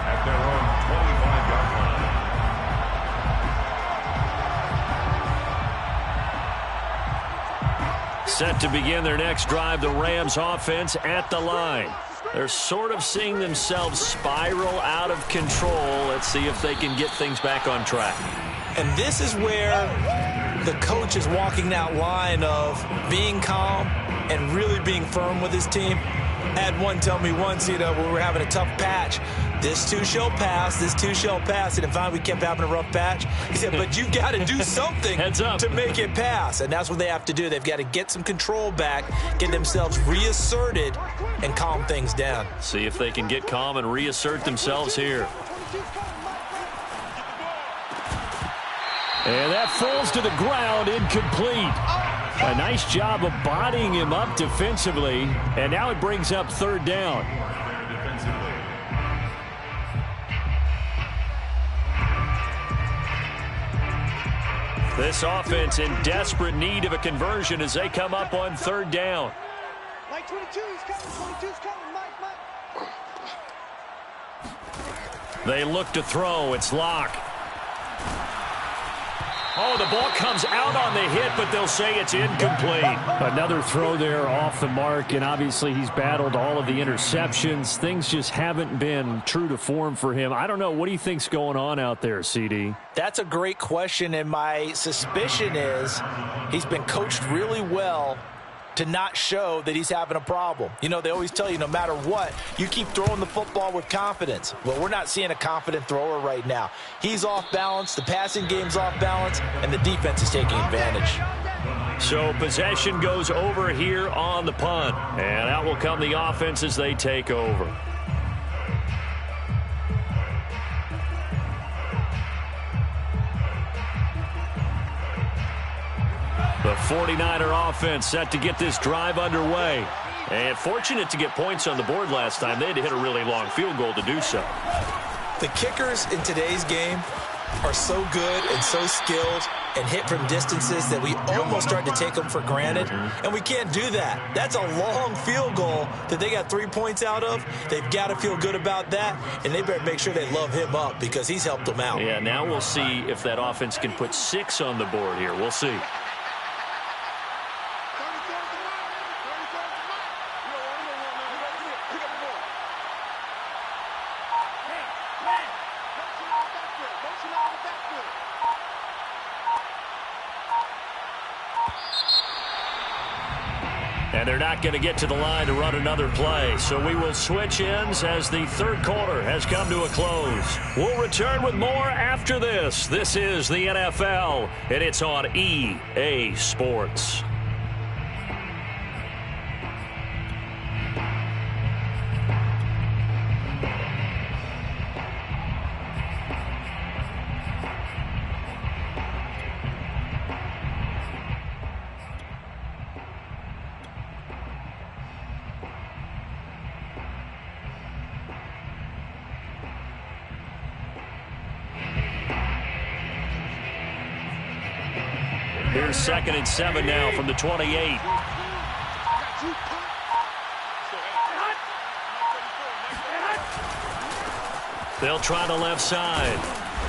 at their own 25-yard line. Set to begin their next drive, the Rams offense at the line. They're sort of seeing themselves spiral out of control. Let's see if they can get things back on track. And this is where the coach is walking that line of being calm and really being firm with his team. I had one tell me once, when we were having a tough patch, this too shall pass, this too shall pass. And finally we kept having a rough patch. He said, but you've got to do something to make it pass. And that's what they have to do. They've got to get some control back, get themselves reasserted, and calm things down. See if they can get calm and reassert themselves here. And that falls to the ground, incomplete. A nice job of bodying him up defensively, and now it brings up 3rd down. This offense in desperate need of a conversion as they come up on 3rd down. Mike 22, he's coming, 22's coming, Mike. They look to throw. It's Locke. Oh, the ball comes out on the hit, but they'll say it's incomplete. Another throw there off the mark, and obviously he's battled all of the interceptions. Things just haven't been true to form for him. I don't know. What do you think's going on out there, CD? That's a great question, and my suspicion is he's been coached really well to not show that he's having a problem. They always tell you no matter what, you keep throwing the football with confidence. Well, we're not seeing a confident thrower right now. He's off balance, the passing game's off balance, and the defense is taking advantage. So possession goes over here on the punt, and out will come the offense as they take over. The 49er offense set to get this drive underway. And fortunate to get points on the board last time. They had to hit a really long field goal to do so. The kickers in today's game are so good and so skilled and hit from distances that we almost start to take them for granted. And we can't do that. That's a long field goal that they got 3 points out of. They've got to feel good about that, and they better make sure they love him up because he's helped them out. Yeah, now we'll see if that offense can put 6 on the board here. We'll see. And they're not going to get to the line to run another play. So we will switch ends as the 3rd quarter has come to a close. We'll return with more after this. This is the NFL, and it's on EA Sports. Here's 2nd and 7 now from the 28. They'll try the left side.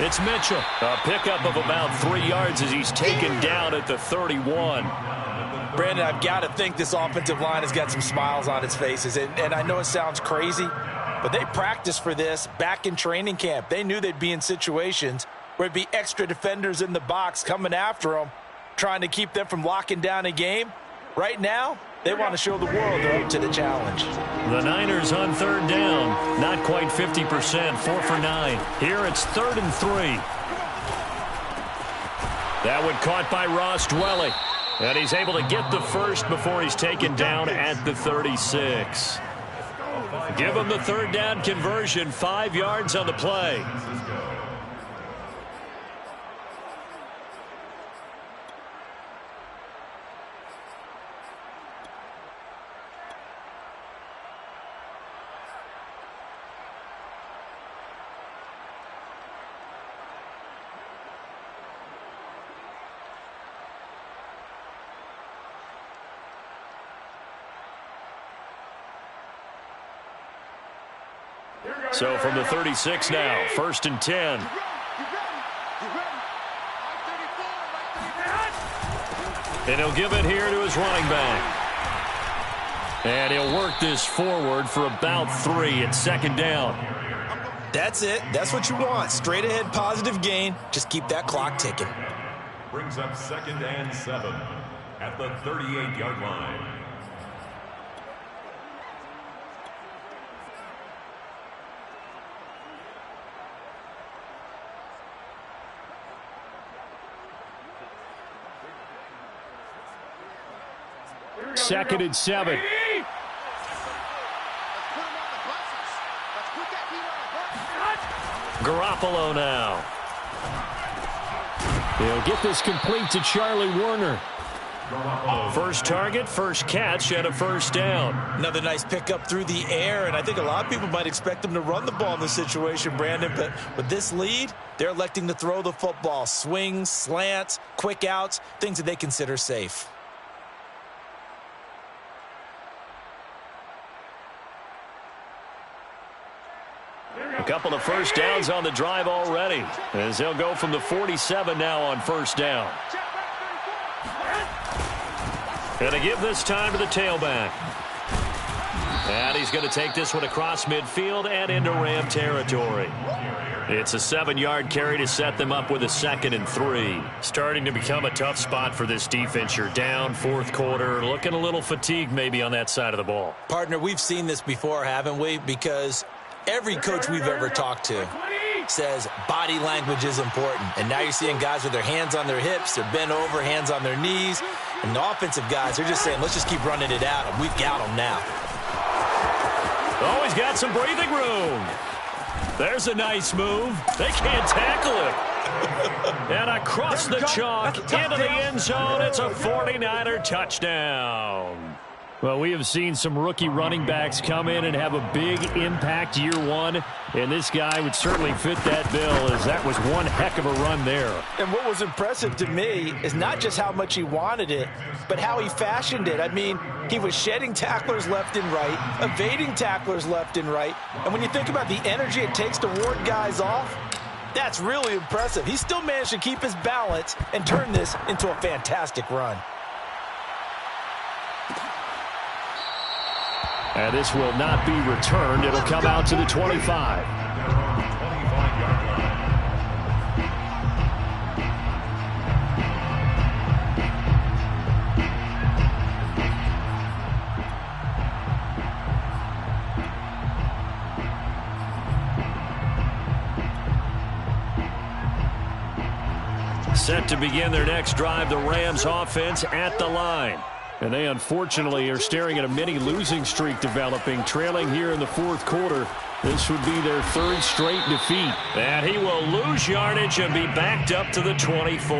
It's Mitchell. A pickup of about 3 yards as he's taken down at the 31. Brandon, I've got to think this offensive line has got some smiles on its faces. And I know it sounds crazy, but they practiced for this back in training camp. They knew they'd be in situations where it'd be extra defenders in the box coming after them, trying to keep them from locking down a game. Right now, They want to show the world they're up to the challenge. The Niners on third down. Not quite 50%, 4 for 9. Here it's 3rd and 3. That one caught by Ross Dwelly. And he's able to get the first before he's taken down at the 36. Give him the third down conversion, 5 yards on the play. So from the 36 now, 1st and 10. And he'll give it here to his running back. And he'll work this forward for about 3. It's 2nd down. That's it. That's what you want. Straight ahead positive gain. Just keep that clock ticking. Brings up 2nd and 7 at the 38-yard line. Second and 7. Garoppolo now. They'll get this complete to Charlie Warner. First target, first catch, and a 1st down. Another nice pickup through the air, and I think a lot of people might expect them to run the ball in this situation, Brandon, but with this lead, they're electing to throw the football. Swings, slants, quick outs, things that they consider safe. A couple of 1st downs on the drive already, as they'll go from the 47 now on 1st down. Going to give this time to the tailback. And he's going to take this one across midfield and into Ram territory. It's a 7-yard carry to set them up with a 2nd and 3. Starting to become a tough spot for this defense. You're down 4th quarter, looking a little fatigued maybe on that side of the ball. Partner, we've seen this before, haven't we? Because every coach we've ever talked to says body language is important. And now you're seeing guys with their hands on their hips, they're bent over, hands on their knees. And the offensive guys, they're just saying, let's just keep running it at them. We've got them now. Oh, he's got some breathing room. There's a nice move. They can't tackle him. And across the chalk, into the end zone, it's a 49er touchdown. Well, we have seen some rookie running backs come in and have a big impact year one, and this guy would certainly fit that bill, as that was one heck of a run there. And what was impressive to me is not just how much he wanted it, but how he fashioned it. I mean, he was shedding tacklers left and right, evading tacklers left and right, and when you think about the energy it takes to ward guys off, that's really impressive. He still managed to keep his balance and turn this into a fantastic run. And this will not be returned. It'll come out to the 25. Set to begin their next drive, the Rams offense at the line. And they unfortunately are staring at a mini losing streak developing, trailing here in the 4th quarter. This would be their 3rd straight defeat. And he will lose yardage and be backed up to the 24.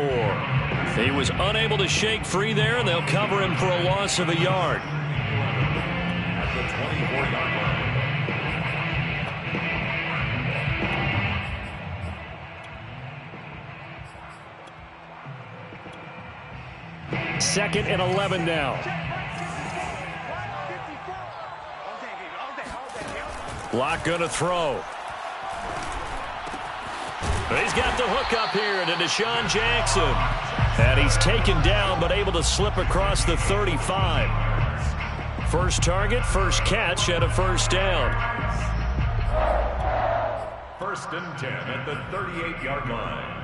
He was unable to shake free there, and they'll cover him for a loss of a yard. At the 24-yard line. 2nd and 11 now. Locke going to throw. He's got the hook up here to Deshaun Jackson. And he's taken down, but able to slip across the 35. First target, first catch, and a 1st down. 1st and 10 at the 38-yard line.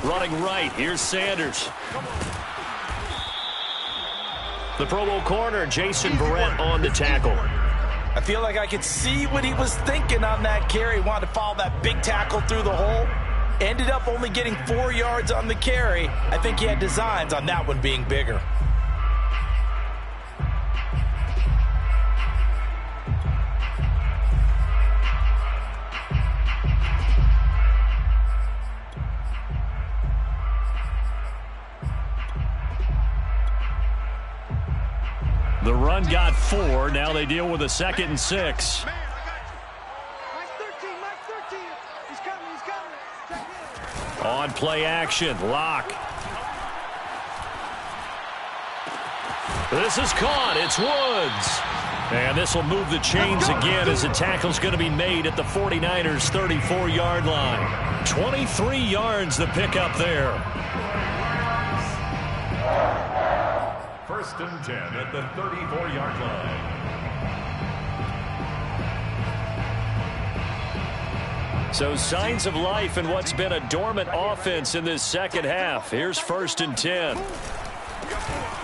Running right, here's Sanders. The Pro Bowl corner, Jason Verrett, on the tackle. I feel like I could see what he was thinking on that carry. Wanted to follow that big tackle through the hole. Ended up only getting 4 yards on the carry. I think he had designs on that one being bigger. The run got 4. Now they deal with a 2nd and 6. Man, I got you. Mike 13. He's coming. Check in. On play action, Locke. This is caught. It's Woods. And this will move the chains again as the tackle's going to be made at the 49ers' 34-yard line. 23 yards the pickup there. 1st and 10 at the 34-yard line. So signs of life in what's been a dormant offense in this second half. Here's 1st and 10.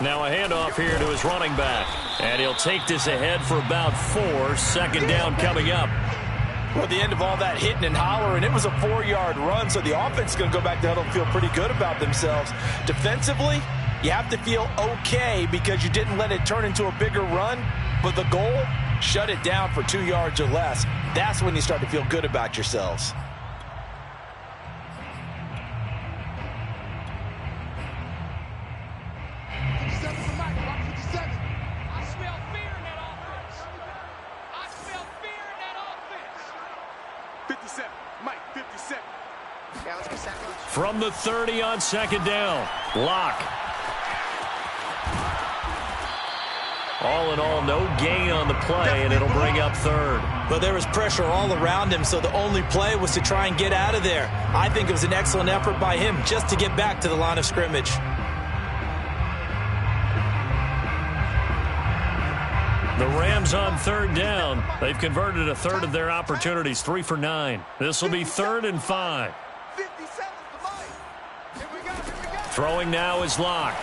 Now a handoff here to his running back. And he'll take this ahead for about 4. 2nd down coming up. Well, at the end of all that hitting and hollering, it was a 4-yard run, so the offense is going to go back to huddle and feel pretty good about themselves. Defensively, you have to feel okay because you didn't let it turn into a bigger run, but the goal, shut it down for 2 yards or less. That's when you start to feel good about yourselves. From the 30 on 2nd down, Locke. All in all, no gain on the play, and it'll bring up 3rd. But there was pressure all around him, so the only play was to try and get out of there. I think it was an excellent effort by him just to get back to the line of scrimmage. The Rams on 3rd down. They've converted a 1/3 of their opportunities, 3 for 9. This will be 3rd and 5. Throwing now is Locke.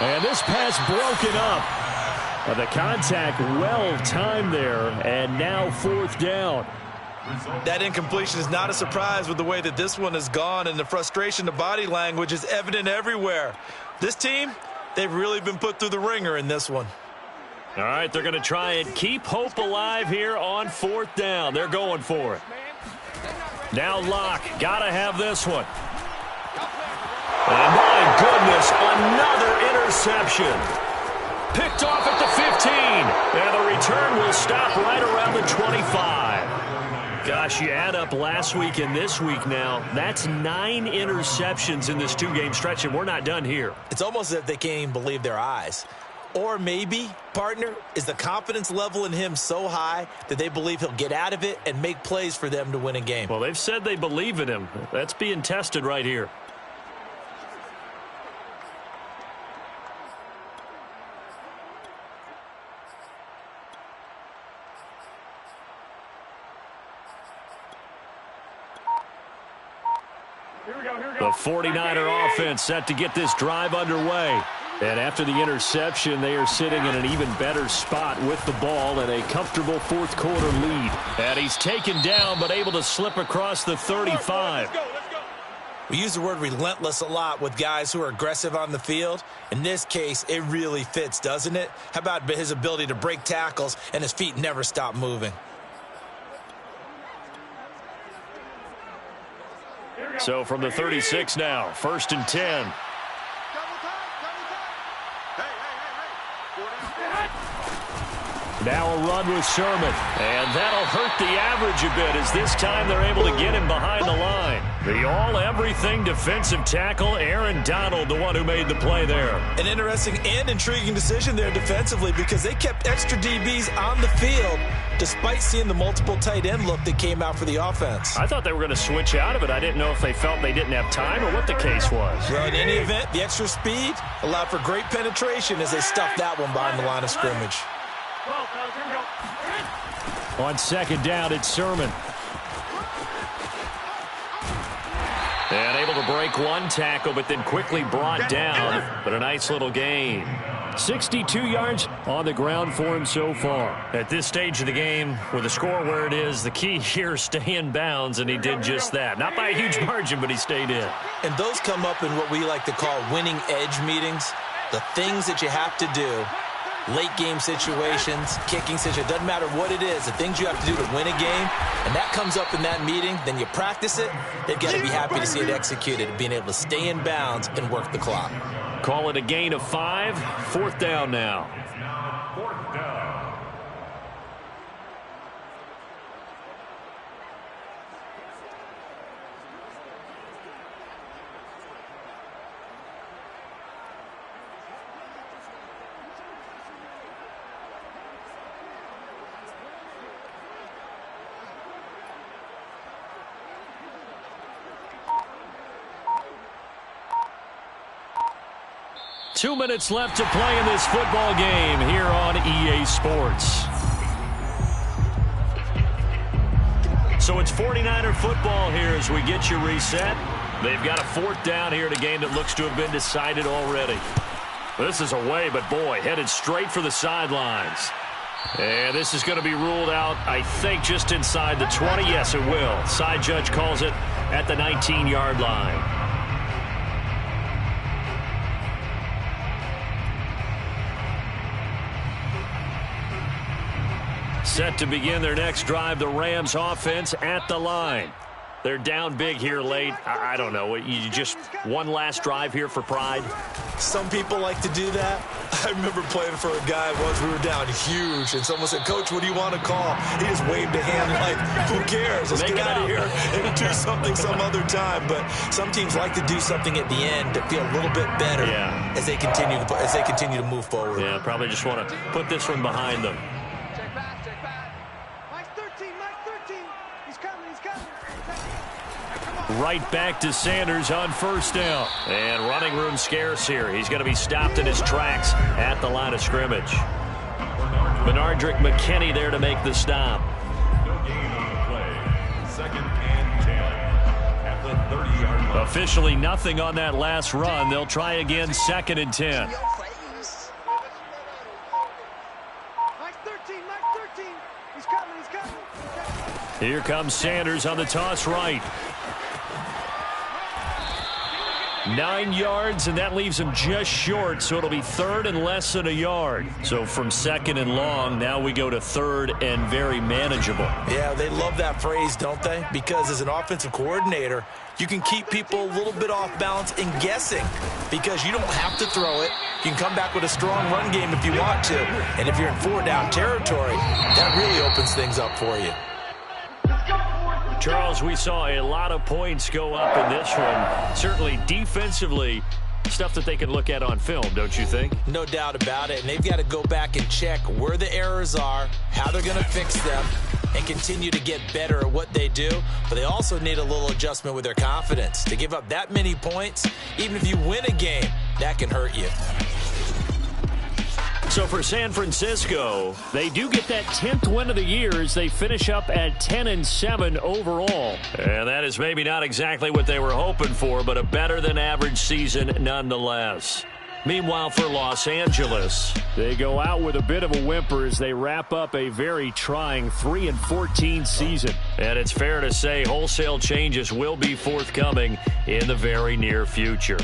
And this pass broken up. The contact well timed there, and now 4th down. That incompletion is not a surprise with the way that this one has gone, and the frustration, the body language is evident everywhere. This team, they've really been put through the ringer in this one. All right, they're going to try and keep hope alive here on 4th down. They're going for it. Now Locke, got to have this one. And my goodness, another interception. Picked off at the 15. And the return will stop right around the 25. Gosh, you add up last week and this week now. That's 9 interceptions in this 2-game stretch, and we're not done here. It's almost as if they can't even believe their eyes. Or maybe, partner, is the confidence level in him so high that they believe he'll get out of it and make plays for them to win a game. Well, they've said they believe in him. That's being tested right here. The 49er offense set to get this drive underway. And after the interception, they are sitting in an even better spot with the ball and a comfortable 4th quarter lead. And he's taken down but able to slip across the 35. We use the word relentless a lot with guys who are aggressive on the field. In this case, it really fits, doesn't it? How about his ability to break tackles and his feet never stop moving? So from the 36 now, 1st and 10. Now a run with Sherman, and that'll hurt the average a bit as this time they're able to get him behind the line. The all-everything defensive tackle, Aaron Donald, the one who made the play there. An interesting and intriguing decision there defensively because they kept extra DBs on the field despite seeing the multiple tight end look that came out for the offense. I thought they were going to switch out of it. I didn't know if they felt they didn't have time or what the case was. Well, in any event, the extra speed allowed for great penetration as they stuffed that one behind the line of scrimmage. On 2nd down, it's Sherman. And able to break one tackle, but then quickly brought down. But a nice little gain. 62 yards on the ground for him so far. At this stage of the game, with the score where it is, the key here is stay in bounds, and he did just that. Not by a huge margin, but he stayed in. And those come up in what we like to call winning edge meetings. The things that you have to do, late game situations, kicking situations, doesn't matter what it is, the things you have to do to win a game, and that comes up in that meeting, then you practice it, they've got to be happy to see it executed, being able to stay in bounds and work the clock. Call it a gain of 5. 4th down now. 4th down. Two minutes left to play in this football game here on EA Sports. So it's 49er football here as we get you reset. They've got a 4th down here in a game that looks to have been decided already. This is away, but boy, headed straight for the sidelines. And this is going to be ruled out, I think, just inside the 20. Yes, it will. Side judge calls it at the 19-yard line. Set to begin their next drive, the Rams offense at the line. They're down big here late. I don't know. You just one last drive here for pride? Some people like to do that. I remember playing for a guy once. We were down huge, and someone said, "Coach, what do you want to call?" He just waved a hand like, who cares? Let's get out of here and do something some other time. But some teams like to do something at the end to feel a little bit better as they continue to move forward. Yeah, probably just want to put this one behind them. Right back to Sanders on 1st down. And running room scarce here. He's going to be stopped in his tracks at the line of scrimmage. Benardrick McKinney there to make the stop. No gain on the play. 2nd and 10 at the 30-yard line. Officially nothing on that last run. They'll try again 2nd and 10. Here comes Sanders on the toss right. 9 yards, and that leaves him just short, so it'll be 3rd and less than a yard. So from 2nd and long, now we go to 3rd and very manageable. Yeah, they love that phrase, don't they? Because as an offensive coordinator, you can keep people a little bit off balance and guessing because you don't have to throw it. You can come back with a strong run game if you want to. And if you're in 4-down territory, that really opens things up for you. Charles, we saw a lot of points go up in this one. Certainly defensively, stuff that they can look at on film, don't you think? No doubt about it. And they've got to go back and check where the errors are, how they're going to fix them, and continue to get better at what they do. But they also need a little adjustment with their confidence. To give up that many points, even if you win a game, that can hurt you. So for San Francisco, they do get that 10th win of the year as they finish up at 10-7 overall. And that is maybe not exactly what they were hoping for, but a better than average season nonetheless. Meanwhile, for Los Angeles, they go out with a bit of a whimper as they wrap up a very trying 3-14 season. And it's fair to say wholesale changes will be forthcoming in the very near future.